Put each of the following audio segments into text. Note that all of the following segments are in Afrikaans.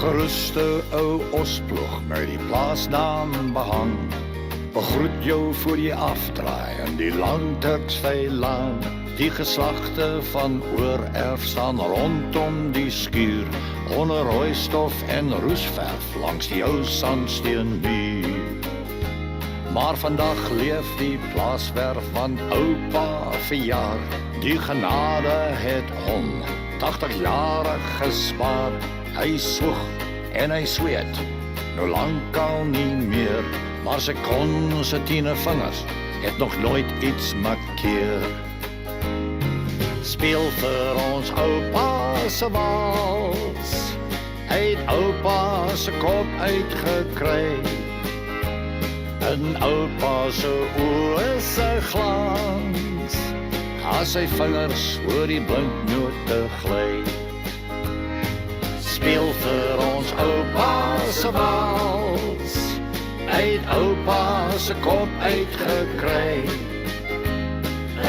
geruste ou osploeg met die plaasnaam behang, begroet jou voor jy afdraai in die lang Turksveilaan. Die geslagte van oorerf staan rondom die skuur, onder rooistof en roesverf langs die ou sandsteenmuur. Maar vandag leef die plaaswerf want oupa verjaar. Die genade het hom 80 jare gespaar. Hy swoeg en hy sweet, nou lankal nie meer, maar sy kon sy 10 vingers het nog nooit iets markeer. Speel vir ons oupa se wals, hy het oupa se kop uitgekry. In oupa se oë se glans, as sy vingers oor die blinknote gly. Speel vir ons oupa se wals, hy het oupa se kop uitgekry.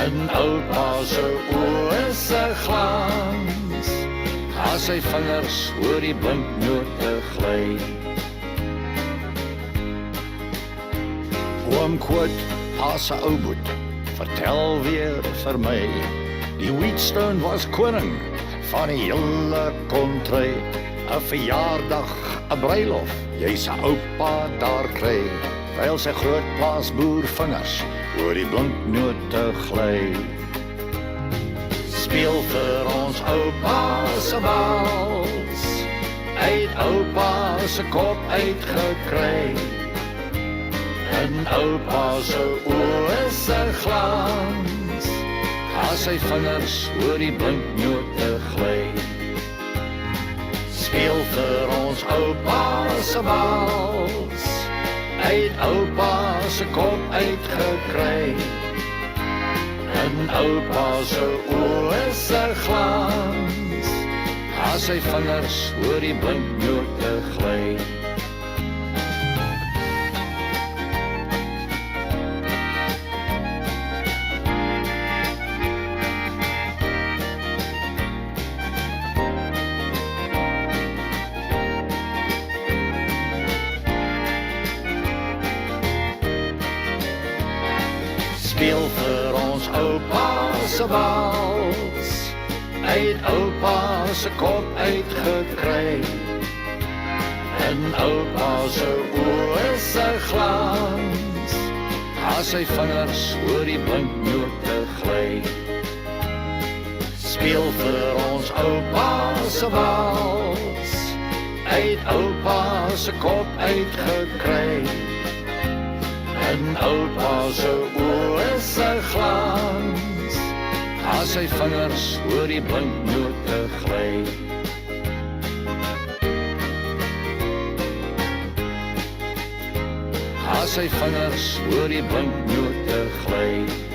In oupa se oë se glans, as sy vingers oor die blinknote gly. Oom Quote, as 'n ou boet, vertel weer vir my, die Wheatstone was koning van die hele kontry. 'n verjaardag, 'n bruilof, jy se oupa daar kry, terwyl sy groot plaasboer vingers oor die blinknote gly. Speel vir ons oupa se wals, hy het oupa se kop uitgekry. In oupa se oë se glans, as sy vingers oor die blinknote gly. Speel vir ons oupa se wals, hy het oupa se kop uitgekry. In oupa se oë se glans, as sy vingers oor die blinknote gly. Speel vir ons oupa se wals, hy het oupa se kop uitgekry. In oupa se oë se glans, as sy vingers oor die blinknote gly. Speel vir ons oupa se wals, hy het oupa se kop uitgekry. In oupa se oë se glans, as sy vingers oor die blinknote gly. As sy vingers oor die blinknote gly.